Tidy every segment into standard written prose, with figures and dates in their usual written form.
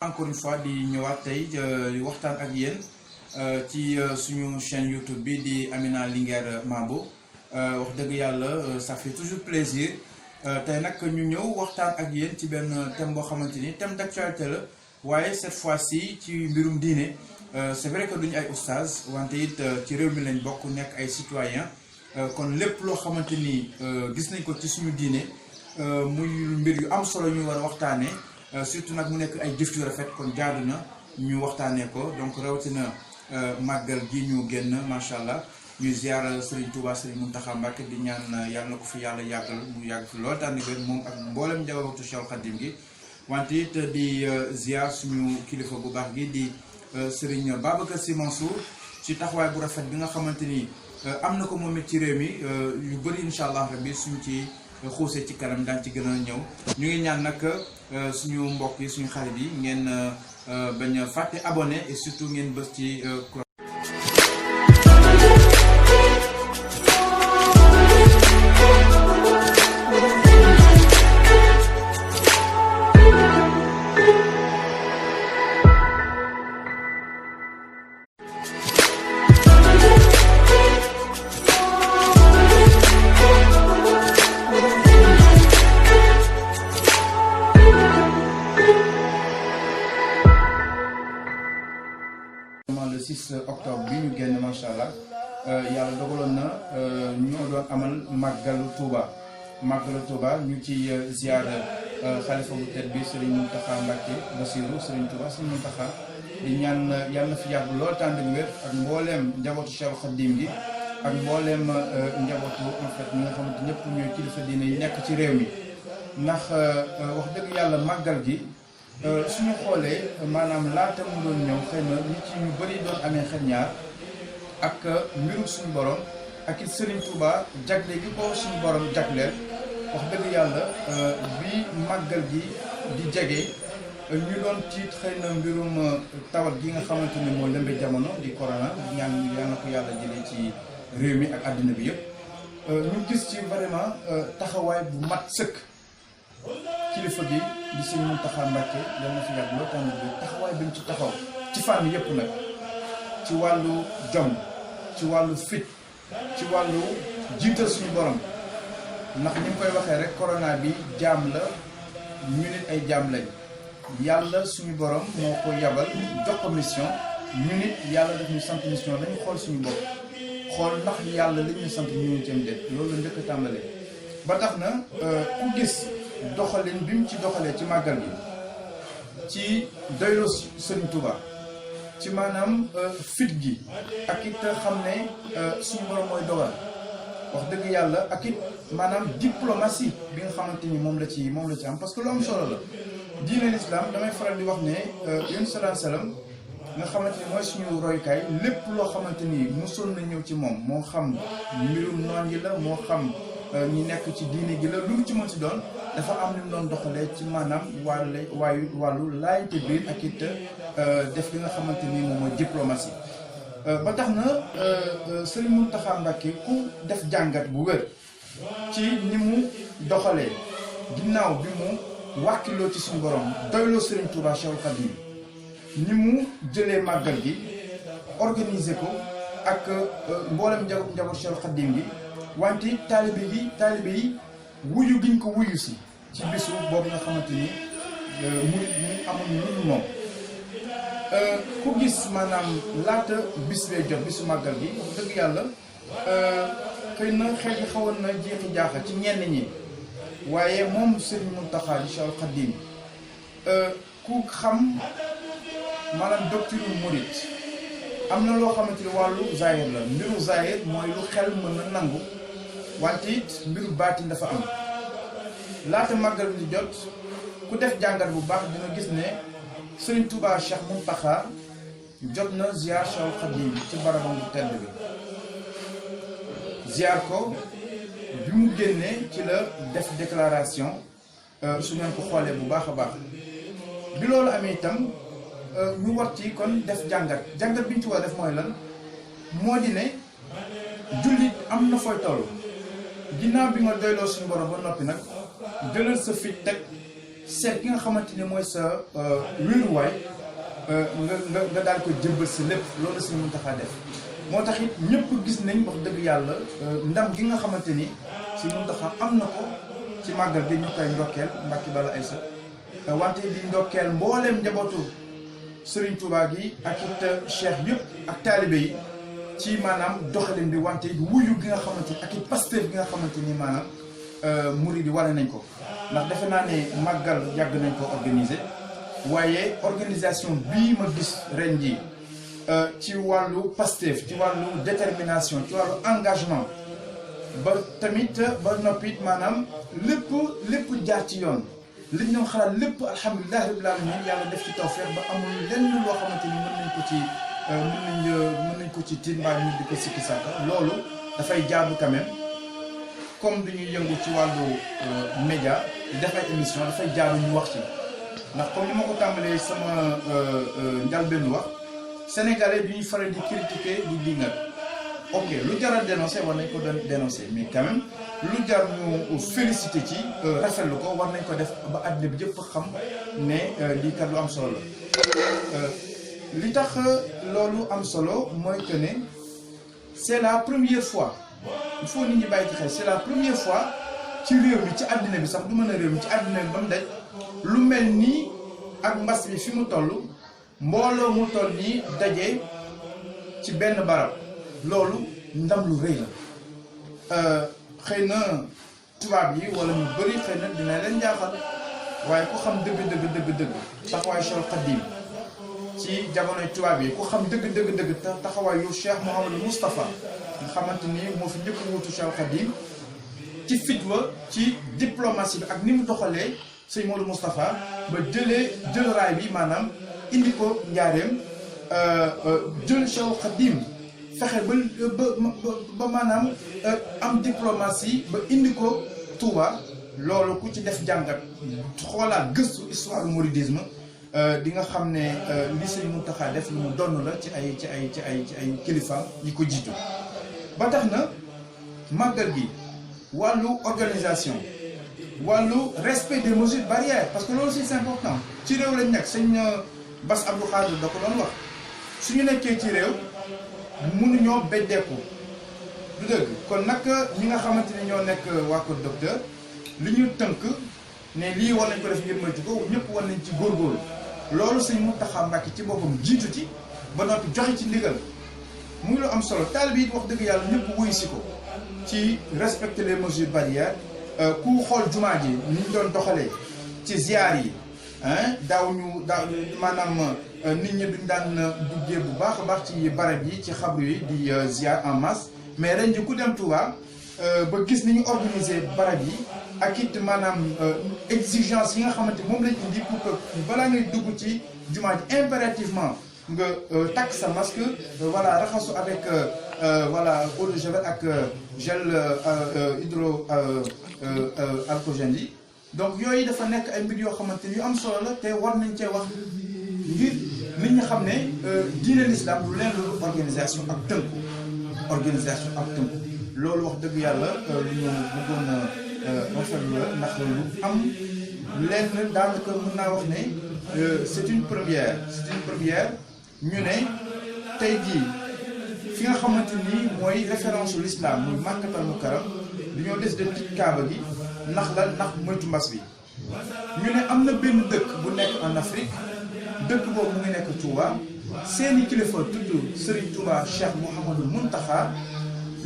encore une fois di ñëwaat tey di waxtaan ak yéen ci suñu chaîne YouTube bi di Amina Linguère Mabo wax dëgg yàlla ça fait toujours plaisir tey nag ñu ñëw waxtaan ak yéen ci benn thème boo xamante ni thème d'actualité la waaye cette fois-ci ci mbirum diine c'est vrai que duñu ay oustaz wante it ci réew mi lañ bokk nekk ay citoyens kon lépp loo xamante ni gis nañ ko ci suñu diine muy mbir yu am solo ñu war a waxtaanee surtout nag mu nekk ay jëf yu rafet kon jaadu na ñu waxtaanee ko donc rawatina màggal gi ñu génn macha allah ñuy ziar Serigne Touba Serigne Mountakha Mbacké di ñaan yàlla na ko fi yàlla yàggal mu yàgg fi lool tànn benn moom ak mboolem njabootu Cheikh Khadim gi wante it di ziar suñu kilifa bu baax gi di Serigne Babacar Sy Mansour ci taxawaay bu rafet bi nga xamante ni am na ko moom it ci réew mi yu bëri incha allah rabbi suñu ci xuusee ci kanam daan ci gën a ñëw ñu ngi ñaan nag suñu mbokk yi suñu xarit yi ngeen bañ a fàtte abonné et surtout ngeen bës ci le 6 octobre bi ñu génn macha allah yàlla dogaloon na ñoo doon amal màggalu Touba ñu ci ziar xalifa bu tedd bi Serigne Mountakha Mbacké Bassirou Serigne Touba Serigne Mountakha di ñaan yàlla na fi yàgg lool tànd ak wér ak mbooleem njabootu Cheikh Khadim gi ak mbooleem njabootu en fait ñi nga xamante ñëpp ñooy kilifa diine yi nekk ci réew mi ndax wax dëgg yàlla màggal gi suñu xoolee maanaam laata mu doon ñëw xëy na nit yi ñu bëri doon amee xel ñaar ak mbirum suñu borom ak it Serigne Touba jagle gi ko suñu borom jagleel wax dëgg yàlla bi màggal gi di jege ñu doon tiit xëy na mbirum tawat gi nga xamante ne moo lëmbe jamono di corona ñaan yal na ko yàlla jëlee ci réew mi ak àddina bi yëpp ñu gis ci vraiment taxawaay bu mat sëkk kilifa gi di Serigne Mountakha Mbacké yal na fi yàgg loo tànn bi taxawaay bi mu ci taxaw ci fànn yëpp nag ci wàllu jom ci wàllu fit ci wàllu jiital suñu borom ndax ni mu koy waxee rek corona bi jaam la ñu nit ay jaam lañ yàlla suñu borom moo ko yabal jox ko mission ñu nit yàlla daf ñu sant mission dañu xool suñu bopp xool ndax yàlla li ñu sant ñu ngi cëm def loolu la njëkk a tàmbalee ba tax na ku gis doxalin bi mu ci doxalee ci màggal gi ci doylu Serigne Touba ci maanaam fit gi ak it xam ne suñu borom mooy dogal wax dëgg yàlla ak it maanaam diplomatie bi nga xamante ni moom la ci am parce que lu am solo la diine l'islam damay faral di wax ne yéen salaam nga xamante ni mooy suñu roykaay lépp loo xamante ni mosoon na ñëw ci moom moo xam mbirum noon yi la moo xam ñi nekk ci diine gi la lu mu ci mën si doon dafa am ni mu doon doxalee ci maanaam wàllu laayte biir ak it def li nga xamante ni moom mooy diplomatie ba tax na Serigne Mountakha Mbacké ku def jàngat bu wér ci ni mu doxalee ginnaaw bi mu wàkkiloo ci suñu borom doyloo Serigne Touba Cheikh Khadim ni mu jëlee màggal gi organiser ko ak mboolem njaboot Cheikh Khadim gi wante taalibe yi wuyu giñ ko wuyu si ci bisu boobu nga xamante ni mu amuñu lu moom ku gis maanaam laata bis bee jot bisu màggal gi dëgg yàlla xëy na xel yi xawoon na jeexi jaaxa ci ñenn ñi waaye moom Serigne Mountakha di Cheikh Khadim ku xam maanaam doctrine murit am na loo xamante ni wàllu zahir la mbiru zahir mooy lu xel mën na nangu wante it mbiru baatin dafa am laata màggal bi di jot ku def jàngat bu baax dina gis ne Serigne Touba Cheikh Mountakha jot na ziar Cheikh Khadim ci barabam bu tedd bi ziar ko bi mu génnee ci la def déclaration su ngeen ko xoolee bu baax a baax bi loolu amee itam ñu war ci kon def jàngat bi ñu ci war def mooy lan moo di ne jullit am na fooy toll ginnaaw bi nga doyloo suñu borom ba noppi nag jëlal sa fit teg seet ki nga xamante ni mooy sa wéeruwaay nga daal ko jëbbal si lépp loolu si mun taxaa def moo tax it ñëpp gis nañ wax dëgg yàlla ndam gi nga xamante ni si mun taxaa am na ko ci màggal gi ñu koy ndokkeel Mbacke Balla Aïssa wante di ndokkeel mbooleem njabootu Serigne Touba gi ak it cheikh yëpp ak taalibe yi ci maanaam doxalin bi wante wuyu gi nga xamante ni ak it Pastef gi nga xamante ni maanaam murid yi wane nañ ko ndax defe naa ne màggal yàgg nañ ko organiser waaye organisation bii ma gis ren ji ci wàllu Pastef ci wàllu détermination ci wàllu engagement ba tamit ba noppit maanaam lépp jaar ci yoon liñ doon xalaat lépp alhamdulilah rabbil alamin yàlla def ci tawfeex ba amul lenn loo xamante ni mën nañ ko ci tiit mbaa ñu di ko sikki sàkka loolu dafay jaadu quand même comme dañuy yëngu ci wàllu média di def ay émission dafay jaadu ñu wax ci ndax comme ni ma ko tàmbalee sama njalbeenu wax sénégalais bi ñuy faral di critiquer di dingal ok lu jar a dénoncer war nañ ko dénoncer mais quand même lu jar ñu féliciter ci rafetlu ko war nañ ko def ba àddina bi yëpp xam ne lii kat lu am solo la li tax loolu am solo mooy que ne c'est la première fois il faut nit ñi bàyyi ci xel c'est la première fois ci réew mi ci àddina bi sax du mën a réew mi ci àddina bi ba mu daj lu mel nii ak mbas bi fi mu toll mbooloo mu toll nii daje ci benn barab loolu ndam lu rëy la xëy na tubaab yi wala ñu bëri xëy na dina leen jaaxal waaye ku xam dëgg taxawaay Cheikh Khadim ci jamonoy tubaab yi ku xam dëgg taxawaayu Cheikh Mouhamadou Moustapha nga xamante ni moo fi njëkk wutu Cheikh Khadim ci fitwa ci diplomatie bi ak ni mu doxalee sëñ Modou Moustapha ba jël raay bi maanaam indi ko njaareem jël Cheikh Khadim fexe ba maanaam am diplomatie ba indi ko Touba loolu ku ci def jàngat xoolaat gëstu histoire du mouridisme di nga xam ne li sëñ Mountakha def lu mu donn la ci ay kilifa yi ko jiitu ba tax na màggal gi wàllu organisation wàllu respect des mesures barrières parce que loolu c'est important ci réew lañ nekk sëñ Bass Abdou Khadre da ko doon wax suñu nekkee ci réew mënuñoo beddeeku du dëgg kon nag ñi nga xamante ni ñoo nekk waa Kër Docteur li ñu tënk ne lii war nañ ko def ngir moytu ko ñëpp war nañ ci góorgóorlu loolu sëñ Mountakha Mbacké ci boppam jiitu ci ba noppi joxe ci ndigal muy lu am solo taalibe yi wax dëgg yàlla ñëpp wuyu si ko ci respecter les mesures barrières ku xool jumaa ji ni ñu doon doxalee ci ziar yi daaw maanaam nit ñi duñ daan duggee bu baax a baax ci barab yi ci xabru yi di ziar en masse mais ren ji ku dem Touba ba gis ni ñu organiser barab yi ak it maanaam exigence yi nga xamante moom lañ indi pour que balaa ngay dugg ci jumaa ji impérativement nga takk sa masque voilà raxasu avec voilà eau de javel ak gel hydroalcoolique yi donc yooyu dafa nekk ay mbir yoo xamante ni yu am solo la te war nañ cee wax ngir nit ñi xam ne diine l'islam lu leen loolu organisation ak tënku loolu wax dëgg yàlla lu ñu bëggoon rafetlu la ndax lu am lenn daanaka mën naa wax ne c'est une première ñu ne tey jii fi nga xamante ni mooy référence u l'islam muy Makkatal Mukarram dañoo des de tij Kaaba gi ndax moytu mbas bi ñu ne am na benn dëkk bu nekk en Afrique dëkk boobu mu ngi nekk Touba seeni kilifa tudd Serigne Touba Cheikh Mouhamadou Mountakha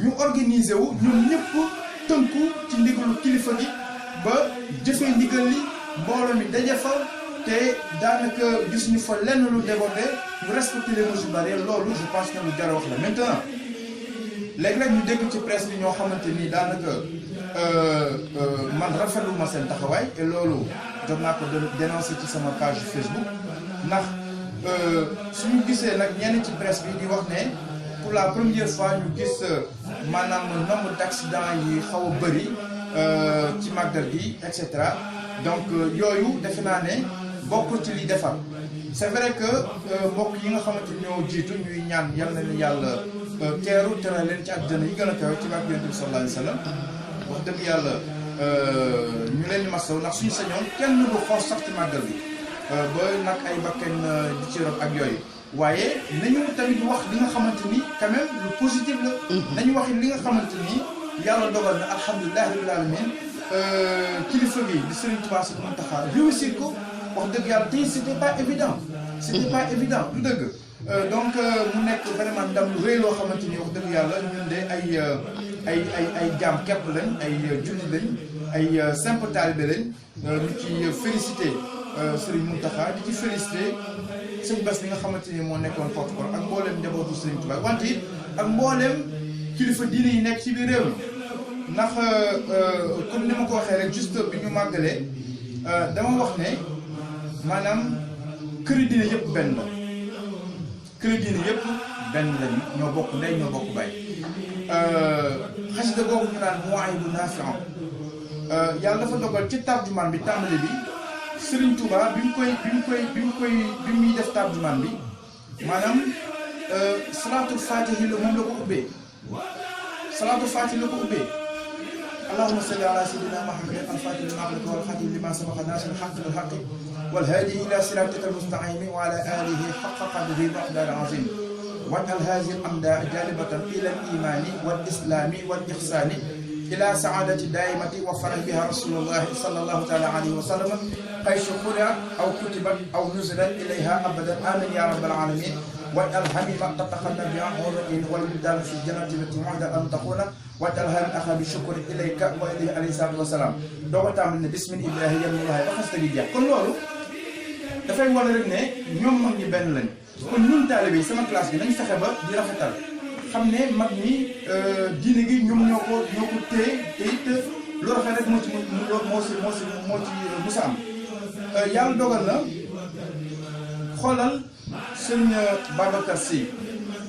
ñu organiser wu ñoom ñëpp tënku ci ndigalu kilifa gi ba jëfee ndigal li mbooloo mi daje fa te daanaka gis ñu fa lenn lu débordé ñu respecter les mesures barrières loolu je pense que lu jar a wax la maintenant léegi rek ñu dégg ci presse bi ñoo xamante ni daanaka man rafetlu ma seen taxawaay et loolu jot naa ko dénoncer ci sama page Facebook ndax suñu gisee nag ñenn ci presse bi di wax ne pour la première fois ñu gis maanaam nombre d'accidents yi xaw a bëri ci màggal gi et cetera donc yooyu defe naa ne bokkul ci li defar c'est vrai que mbokk yi nga xamante ñoo jiitu ñuy ñaan yal na ni yàlla teeru teral leen ci àjjana yi gën a kawe ci barke Yonent bi sallallahu alayhi wa sallam wax dëgg yàlla ñu leen di masaw ndax suñu sañoon kenn du xool sax ci màggal bi ba nag ay bakkan di ci rob ak yooyu waaye nañu tamit wax li nga xamante ni quand même lu positif la. nañu wax li nga xamante ni yàlla dogal na alhamdulilah rabbil alamin kilifa gi di Serigne Touba Sy Mountakha réussir ko wax dëgg yàlla tey c'était pas évident. c'était pas évident du dëgg. donc mu nekk vraiment ndam lu rëy loo xamante ni wax dëgg yàlla ñun de ay jaam képp lañ ay jullit lañ ay simple talibé lañ ñu ci félicité Serigne Mountakha di ci félicité sëñ Bass bi nga xamante ni moo nekkoon porte-parole ak mbooleem njabootu Serigne Touba wante it ak mbooleem kilifa diine yi nekk ci biir réew mi ndax comme ni ma ko waxee rek juste bi ñu màggalee dama wax ne maanaam këri diine yëpp benn la këri diine yëpp benn lañu ñoo bokk ndey ñoo bokk baay xasida googu ñu naan Mawaahibu Naafi'a yàlla dafa dogal ci tarjumaan bi tàmbali bi Serigne Touba bi muy def tarjumaan bi maanaam salaatul faatihi la moom la ko ubbee salaatul faatihi la ko ubbee allahumma salli ala sayyidina muhammadin al-faatihi lima ughliqa wal khaatimi lima sabaqa naasiril haqqi bil haqqi wal haadi ila siraatikal mustaqiim wa ala aalihi haqqa qadrihi wa miqdaarihil aziim waj'al haadhihi al-amda jaalibatan ila al-iimaani wal islaami wal ihsaani ila saadati daimati wa farah biha rasulullahi sallallahu taala alayhi wa sallam haysu quriat aw kutibat aw nuzilat ilayha abadan amin ya rabbal alamin waj'al hamima tataqanna biha hurin wal wildan fi jannati allati wa'ada an takuna waj'alha min ahabi shukri ilayka wa ilayhi alayhi salatu wa salam doo ko tàmbali ne bismillahi yamulahi ba xas gi jeex kon loolu dafay wane rek ne ñoom mag ñi benn lañ kon ñun taalibe yi sama classe bi nañ fexe ba di rafetal xam ne mag ñi diine gi ñoom ñoo ko téye te it lu rafet rek moo ci musa am yàlla dogal na xoolal sëñ Babacar Sy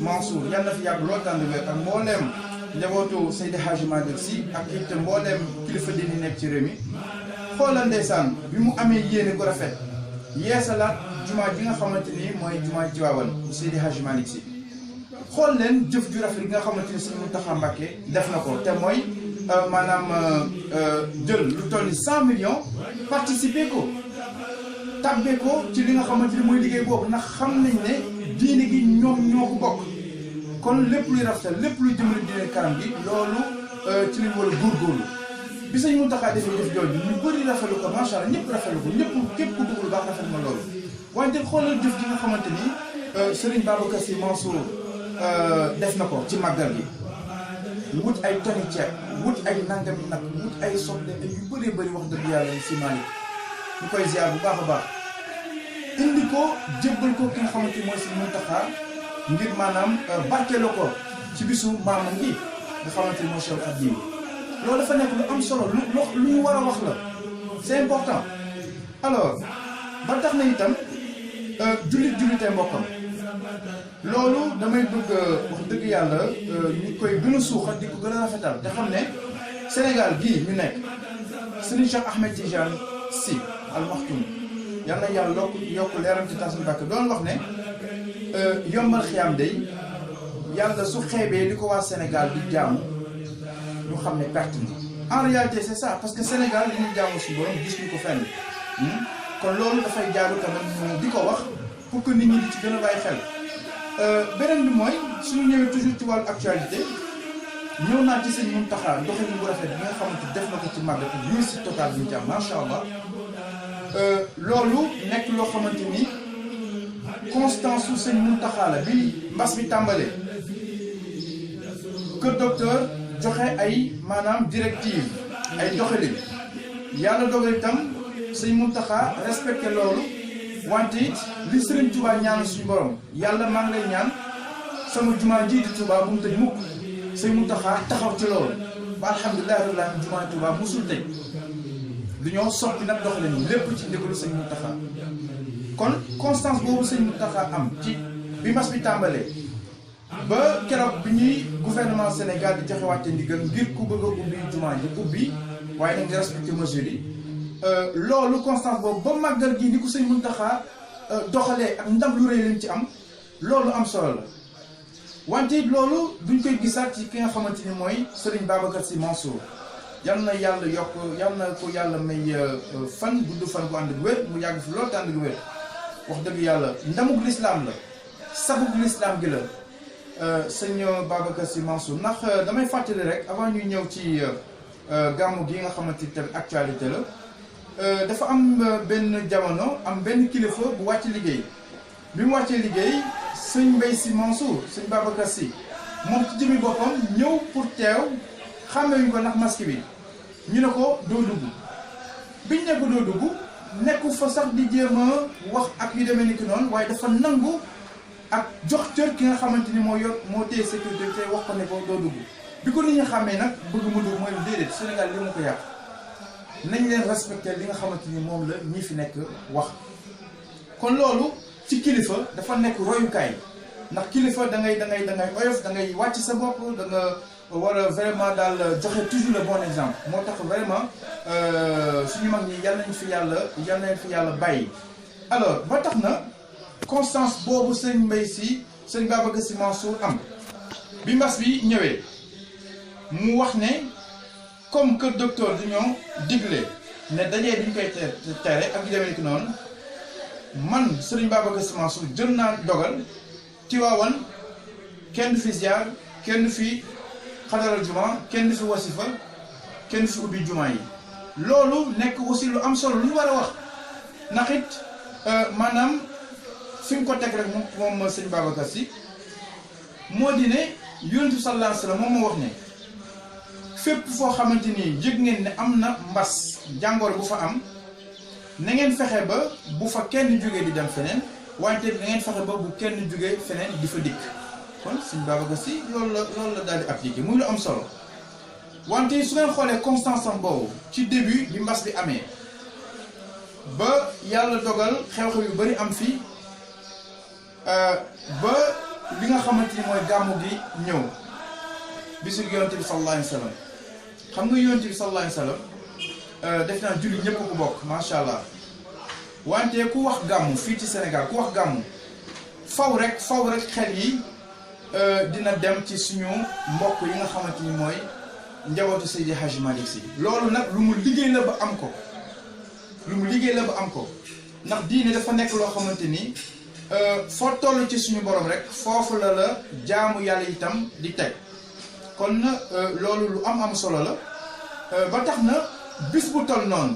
Mansour yàlla na fi yàgg loolu tànn wér ak mbooleem njabootu Seydi Hadji Malick Sy ak it mbooleem kilifa diine nekk ci réew mi xoolal ndeysaan bi mu amee yéene gu rafet yeesalaat jumaa ji nga xamante ni mooy jumaa Tiwaawan Seydi Hadji Malick Sy xool leen jëf ju rafet gi nga xamante ni Serigne Mountakha Mbacké def na ko te mooy maanaam jël lu toll ni 100 millions participer ko tàbbee ko ci li nga xamante ni mooy liggéey boobu ndax xam nañ ne diine gi ñoom ñoo ko bokk kon lépp luy rafetal lépp luy jëmale diine kanam gi loolu ci lañ war a góorgóorlu bi Serigne Mountakha defee jëf jooju ñu bëri rafetlu ko macha allah ñëpp rafetlu ko ñëpp képp ku dugg lu baax rafet na loolu wante xoolal jëf gi nga xamante ni Serigne Babacar Sy Mansour def na ko ci màggal gi wut ay toni ceeb wut ay nangami nag wut ay soble ay yu bëree bëri wax dëgg yàlla si Malick ñu koy ziar bu baax a baax indi ko jébbal ko ki nga xamante ni mooy si Mountakha ngir maanaam barkeeloo ko ci bisu maamam gi nga xamante ni mooy Cheikh Khadim loolu dafa nekk lu am solo lu ñu war a wax la c'est important alors ba tax na itam jullitee mbokkam loolu damay bëgg wax dëgg yàlla ñu koy gën a suuxat di ko gën a rafetal te xam ne Sénégal gii ñu nekk Serigne Cheikh Ahmed Tidiane Sy Al Maktoum yal na yàlla yokk leeram ci tas Mbàkke doon wax ne yombal xiyaam day yàlla su xeebee li ko waa Sénégal di jaamu ñu xam ne perte na en réalité c'est ça parce que Sénégal li ñuy jaamu si borom gis ñu ko fenn kon loolu dafay jaaru tamit ñu di ko wax pour que nit ñi di ci gën a bàyyi xel beneen bi mooy suñu ñëwee toujours ci wàllu actualité ñëw naa ci sëñ Mountakha doxalin bu rafet bi nga xamante def na ko ci màggal ak réussite totale bi ñu ci am macha allah loolu nekk loo xamante ni constance su sëñ Mountakha la bi mbas bi tàmbalee kër docteur joxe ay maanaam directive ay doxalin yàlla dogal itam sëñ Mountakha respecté loolu wante it li Serigne Touba ñaanu suñu borom yàlla maa ngi lay ñaan sama jumaa ji di Touba bu mu tëj mukk sëñ Mountakha taxaw ci loolu ba alhamdulilah rabbil alamin jumaa Touba musul tëj du ñoo soppi nag doxalin lépp ci ndigalu sëñ Mountakha kon constance boobu sëñ Mountakha am ci bi mbas bi tàmbalee ba keroog bi ñuy gouvernement Sénégal di joxe wàcce ndigal ngir ku bëgg a ubbi jumaa ji ubbi waaye nag di respecté mesures yi loolu constance boobu ba màggal gi ni ko sëñ Mountakha doxalee ak ndam lu rëy lañ ci am loolu am solo la wante loolu duñ koy gisaat ci ki nga xamante ni mooy Serigne Babacar Sy Mansour yal na yàlla yokk yal na ko yàlla may fan gudd fan bu ànd ak wér mu yàgg fi loolu te ànd ak wér wax dëgg yàlla ndamug lislaam la sagug lislaam gi la sëñ Babacar Sy Mansour ndax damay fàttali rek avant ñuy ñëw ci gàmmu gi nga xamante ni tamit actualité la dafa am benn jamono am benn kilifa bu wàcc liggéey bi mu wàccee liggéey sëñ Mbaye Sy Mansour sëñ Babacar Sy moom ci jëmi boppam ñëw pour teew xàmmewuñ ko ndax masque bi ñu ne ko doo dugg biñ ne ko doo dugg nekku fa sax di jéem a wax ak yu demee ni ki noonu waaye dafa nangu ak jox cër ki nga xamante ni moo yor moo téye sécurité te wax ko ne ko doo dugg bi ko nit ñi xàmmee nag bëgg mu dugg mooy déedéet Sénégal li mu ko yàq nañ leen respecté li nga xamante ni moom la ñi fi nekk wax kon loolu ci kilifa dafa nekk royukaay ndax kilifa da ngay oyof da ngay wàcc sa bopp da nga war a vraiment daal joxe toujours le bon exemple moo tax vraiment suñu mag ñi yal nañ fi yàlla bàyyi. alors ba tax na constance boobu sëñ Mbaye Sy sëñ Babacar Sy Mansour am bi mbas bi ñëwee mu wax ne comme que docteur dañoo digle ne dajee duñ koy tere ak yu demee ni noonu man sëriñ Babacar Sy Mansour jël naa dogal Tiwaawan kenn du fi ziar kenn du fi xadaral juma kenn du fi wasifa kenn du fi ubbi juma yi loolu nekk aussi lu am solo lu ñu war a wax ndax it maanaam fi mu ko teg rek moom sëñ Babacar Sy moo di ne yonent bi sallallahu alayhi wa sallam moom moo wax ne fépp foo xamante ni yëg ngeen ne am na mbas jàngoor bu fa am na ngeen fexe ba bu fa kenn jógee di dem feneen wante na ngeen fexe ba bu kenn jógee feneen di fa dikk kon sëñ Babacar Sy loolu la daal di appliqué muy lu am solo wante su ngeen xoolee constance am boobu ci début bi mbas bi amee ba yàlla dogal xew-xew yu bari am fii ba li nga xamante ni mooy gàmmu gi ñëw bisu yonent bi sallallahu alayhi wa sallam xam nga yonent bi sallallahu alayhi wa sallam def naa julli ñëpp ko bokk macha allah wante ku wax gàmmu fii ci Sénégal ku wax gàmmu faw rek xel yi dina dem ci suñu mbokk yi nga xamante ni mooy njabootu Seydi Hadji Malick Sy loolu nag lu mu liggéey la ba am ko ndax diine dafa nekk loo xamante ni foo toll ci suñu borom rek foofu la jaamu yàlla itam di teg kon loolu lu am solo la ba tax na bis bu toll noonu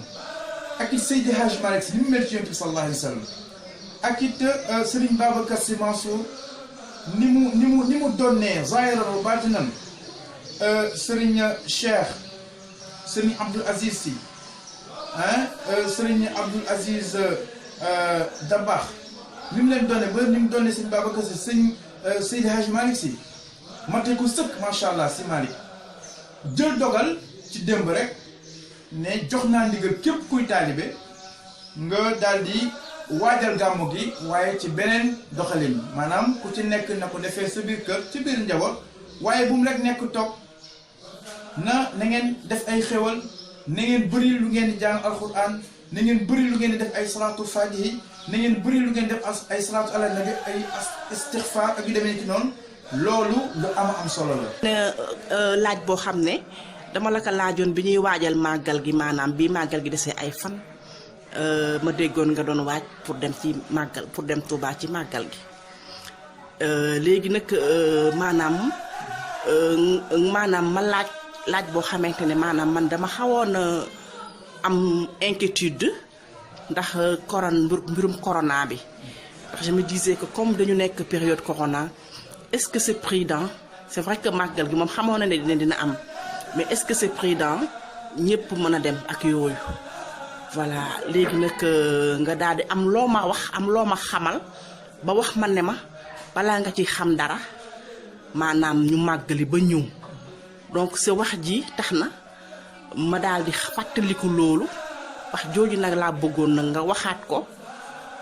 ak it Seydi Hadji Malick Sy ni mu mel ci Yonent bi sallallahu alayhi wa sallam ak it Serigne Babacar Sy Mansour ni mu donnee zahiran wa batinan Serigne Cheikh Serigne Abdoul Aziz Sy Serigne Abdoul Aziz Dabakh ni mu leen donné ba ni mu donné Serigne Babacar Sy Seydi Hadji Malick Sy mate ko sëkk macha allah si Malick jël dogal ci démb rek ne jox naa ndigal képp kuy taalibe nga daal di waajal gàmmu gi waaye ci beneen doxalin maanaam ku ci nekk na ko defee sa biir kër ci biir njaboot waaye bu mu rek nekk toog na ngeen def ay xéwal na ngeen bëri lu ngeen di jàng alquran na ngeen bëri lu ngeen di def ay salatu fatihi na ngeen bëri lu ngeen def ay salatu ala nabi ay istighfar ak yu demee ci noonu loolu lu am solo la. laaj boo xam ne dama la ko laajoon bi ñuy waajal màggal gi maanaam bii màggal gi desee ay fan ma déggoon nga doon waaj pour dem ci màggal pour dem Touba ci màggal gi léegi nag maanaam ma laaj boo xamante ne maanaam man dama xawoon am inquiétude ndax mbirum corona bi ndax je me disais que comme dañu nekk période corona. Est-ce que c'est prudent c'est vrai que màggal gi moom xamoon na ne dina am mais est-ce que c'est prudent ñëpp mën a dem ak yooyu voilà léegi nag nga daal di am loo ma wax am loo ma xamal ba wax ma ne ma balaa nga ci xam dara maanaam ñu màggali ba ñëw donc sa wax ji tax na ma daal di fàttaliku loolu wax jooju nag laa bëggoon nag nga waxaat ko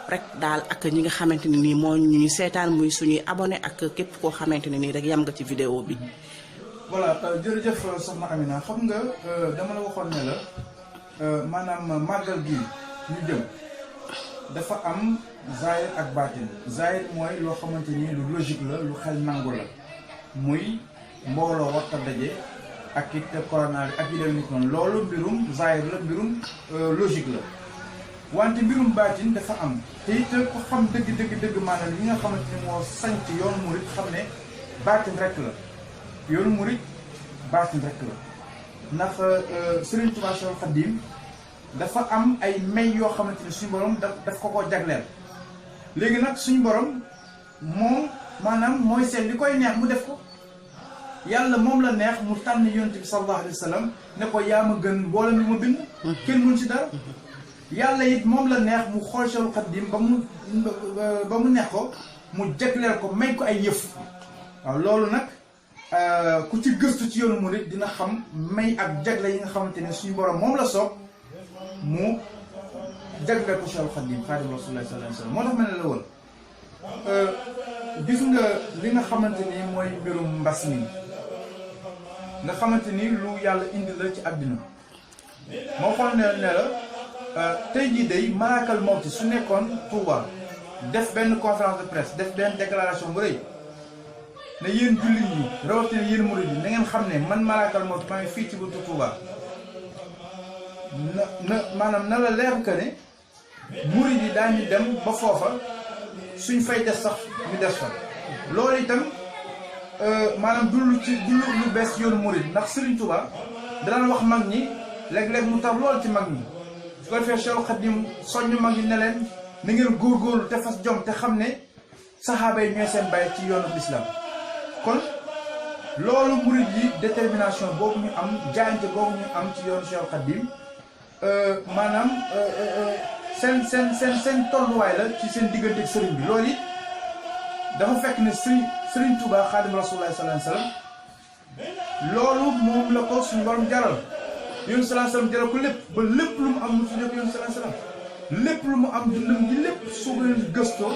rek daal ak ñi nga xamante ne nii moo ñuy seetaan muy suñuy abonné ak képp koo xamante ne nii rek yam nga ci vidéo bi. voilà jërëjëf soxna Amina xam nga dama la waxoon ne la maanaam màggal gi ñu jëm dafa am zahir ak baatin zahir mooy loo xamante ni lu logique la lu xel nangu la muy mbooloo warta daje ak it corona bi ak yu demee nit noonu loolu mbirum zahir la mbirum logique la wante mbirum baatin dafa am te it ko xam dëgg maanaam li nga xamante ni moo sanc yoonu murit xam ne baatin rek la yoonu murit baatin rek la ndax Serigne Touba Cheikhoul Khadim dafa am ay may yoo xamante ni suñu borom daf ko jagleel léegi nag suñu borom moom maanaam mooy seet li koy neex mu def ko yàlla moom la neex mu tànn yonent bi sallallahu alayhi wa sallam ne ko yaa ma gën mboolem li ma bind kenn mun ci dara yàlla it moom la neex mu xool Cheikhoul Khadim ba mu neex ko mu jagleel ko may ko ay yëf waaw loolu nag ku ci gëstu ci yoonu murid dina xam may ak jagle yi nga xamante ne suñu borom moom la soog mu jagleel ko Cheikhoul Khadim Khadim Rasulullah sallallahu alayhi wa sallam moo tax mel ne la woon gis nga li nga xamante ni mooy mbirum mbas mi nga xamante ni lu yàlla indi la ci àddina moo xool ne la tey jii day malaakal mawti su nekkoon Touba def benn conférence de presse def benn déclaration bu rëy ne yéen jullit ñi rawatina yéen murid yi na ngeen xam ne man malaakal mawti maa ngi fii ci buntu Touba maanaam na la leer que ne murid yi daañu dem ba foofa suñ fay des sax ñu des fa loolu itam maanaam du lu bees yoonu murid ndax Serigne Touba dana wax mag ñi léeg-léeg mu tar lool ci mag ñi su ko defee Cheikhoul Khadim soññu mag ñi ne leen na ngeen góorgóorlu te fas jom te xam ne saxaaba yi ñooy seen bàyyi ci yoonu l'islam kon loolu murid yi détermination boobu ñu am jaayante boobu ñu am ci yoonu Cheikhoul Khadim maanaam seen tolluwaay la ci seen diggante ak sëriñ bi loolu it dafa fekk ne Serigne Touba Khadim Rasulullah sallallahu alayhi wa sallam loolu moom la ko suñu borom jaral yoonu sallallahu alayhi wa sallam jaral ko lépp ba lépp lu mu am mu tuddee ko yoonu sallallahu alayhi wa sallam lépp lu mu am dundam gi lépp soo ko leen gëstoo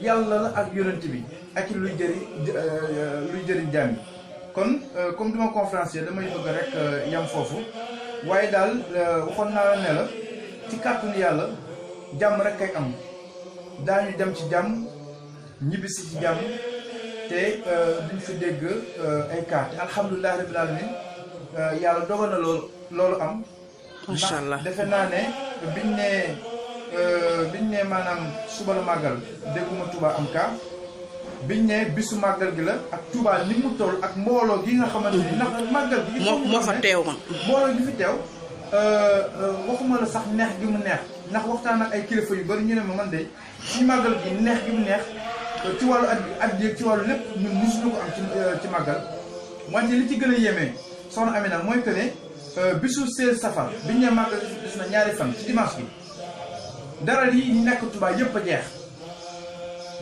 yàlla la ak yonent bi ak luy jëriñ jaam yi kon comme duma conférencier damay bëgg rek yam foofu waaye daal waxoon naa la ne la ci kàttanu yàlla jàmm rek kay am daañu dem ci jàmm ñibbisi ci jàmm te duñ fi dégg ay kaat alhamdulilah rabbil alamin yàlla dogal na loolu am. macha allah ndax defe naa ne biñ ne maanaam suba la màggal dégguma Touba am kaa biñ ne bisu màggal gi la ak Touba ni mu toll ak mbooloo gi nga xamante ni ndax màggal gi. moo fa teewoon. mbooloo gi fi teew waxuma la sax neex gi mu neex ndax waxtaan ak ay kilifa yu bari ñu ne ma man de ci màggal gi neex gi mu neex ci wàllu at bi ci wàllu lépp ñun mosuñu ko am ci màggal wante li ci gën a yéeme soxna Amina mooy que ne bisu 16 safar biñ ne màggal gis na ñaari fan ci dimanche bi daral yi ñu nekk Touba yëpp a jeex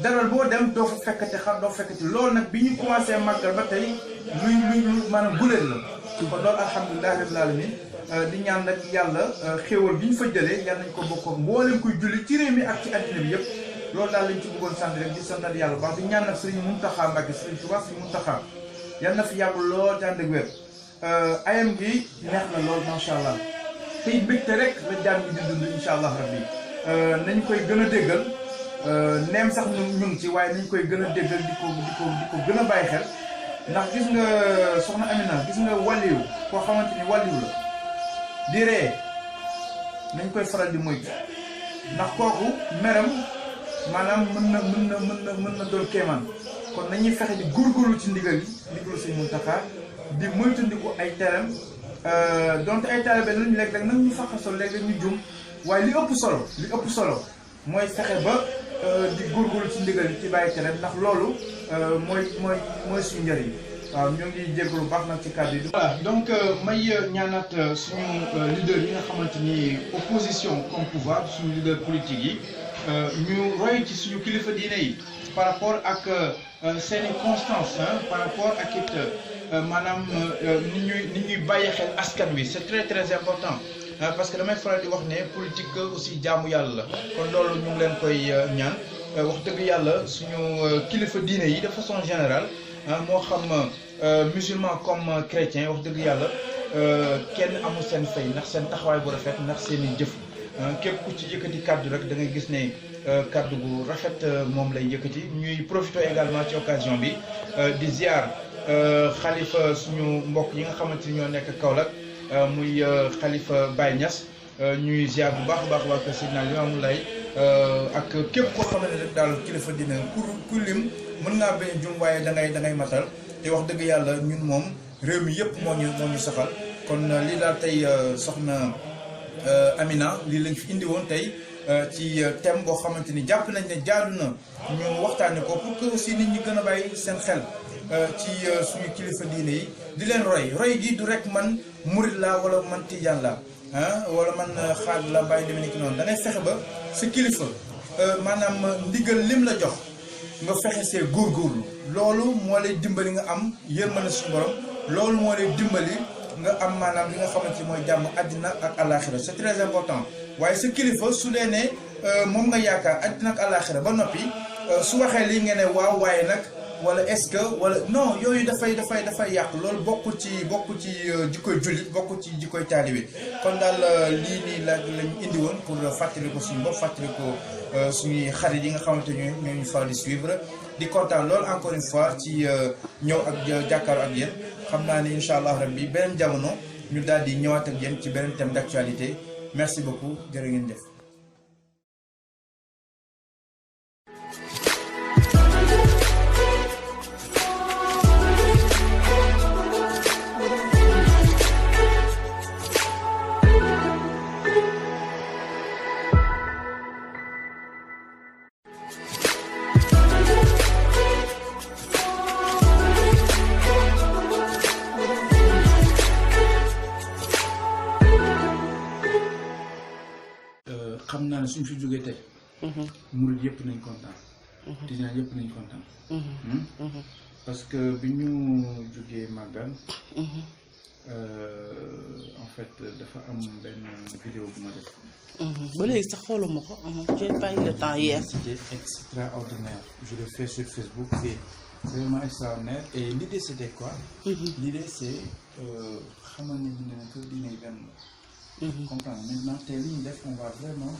daral boo dem doo fa fekkati xar doo fekkati loolu nag bi ñu commencé màggal ba tey luy maanaam guléet la kon loolu alhamdulilah rabbil alamin di ñaan nag yàlla xéewal bi ñu fa jëlee yàlla nañ ko bokk ak mboolem kuy julli ci réew mi ak ci àddina bi yëpp loolu daal lañ ci bëggoon sant rek di santal yàlla baax di ñaan nag Serigne Mountakha Mbacké Serigne Touba Serigne Mountakha yàlla na fi yàgg lool te ànd ak wér ayam gi neex na lool macha allah tey mbégte rek la jaam gi di dund incha allah rabbi nañ koy gën a déggal neem sax ñu ngi ci waaye nañ koy gën a déggal di ko gën a bàyyi xel ndax gis nga soxna Amina gis nga wàlliwu koo xamante ni wàlliwu la di ree nañ koy faral di moytu ndax kooku meram maanaam mën na doon kéemaan kon nañuy fexe di góorgóorlu ci ndigal yi ndigalu Sëñ Muntaxa di moytandiku ay teram donte ay taalibe lañu léeg-léeg nag ñu faxasol léeg-léeg ñu jum waaye li ëpp solo mooy fexe ba di góorgóorlu ci ndigal yi ci bàyyi teram ndax loolu mooy suñu njëriñ waaw ñoo ngi jégalu baax nag ci kàddu yi. voilà donc may ñaanaat suñu leader yi nga xamante ni opposition comme pouvoir suñu leader politique yi ñu roy ci suñu kilifa diine yi par rapport ak seeni constance par rapport ak it maanaam ni ñuy bàyyi xel askan wi c'est très très important parce que damay faral di wax ne politique aussi jaamu yàlla la kon loolu ñu ngi leen koy ñaan wax dëgg yàlla suñu kilifa diine yi de façon générale moo xam musulman comme chrétien wax dëgg yàlla kenn amul seen fay ndax seen taxawaay bu rafet ndax seen i jëf képp ku ci yëkkati kàddu rek da ngay gis ne kàddu gu rafet moom lay yëkkati ñuy profiter également ci occasion bi di ziar xalifa suñu mbokk yi nga xamante ni ñoo nekk Kaolack muy xalifa Baye Niass ñuy ziar bu baax a baax waa kër Seydina Limamou Laye ak képp koo xamante ne rek daal kilifa dina ku lim mën ngaa bañ jum waaye da ngay matal te wax dëgg yàlla ñun moom réew mi yëpp moo ñu saxal kon lii daal tey soxna Amina lii lañ fi indi woon tey ci thème boo xamante ni jàpp nañ ne jaadu na ñu waxtaane ko pour que aussi nit ñi gën a bàyyi seen xel ci suñu kilifa diine yi di leen roy gi du rek man murid la wala man tijaan la wala man xaar la bàyyi demee ni ki noonu da ngay fexe ba sa kilifa maanaam ndigal lim la jox nga fexe see góorgóorlu loolu moo lay dimbali nga am yërmande suñu borom loolu moo lay dimbali nga am maanaam li nga xamante ni mooy jàmm àddina ak àllaaxira c'est très important waaye sa kilifa su dee ne moom nga yaakaar àddina ak àllaaxira ba noppi su waxee lii nga ne waaw waaye nag wala est-ce que wala non yooyu dafay yàq loolu bokk ci jikkoy jullit bokk ci jikkoy taalibe kon daal lii nii lañu indi woon pour fàttali ko suñu bopp fàttali ko suñuy xarit yi nga xamante ñoo ñu faral di suivre di kontaan loolu encore une fois ci ñëw ak jàkkaaru ak yéen xam naa ni incha allah rabbi beneen jamono ñu daal di ñëwaat ak yéen ci beneen thème d'actualité merci beaucoup jërë ngeen jëf. xam naa ne suñ fi jógee tey murid yëpp nañ kontaan tijaan yëpp nañ kontaan parce que bi ñu jógee màggal en fait dafa am benn vidéo bu ma def ba léegi sax xooluma ko j'ai pas eu le temps hier. c'était extraordinaire je l'ai fait sur Facebook et c'est vraiment extraordinaire et l'idée c'était quoi l'idée c'est xamal ne dina ne que dina benn comprendre maintenant tey li ñu def on va vraiment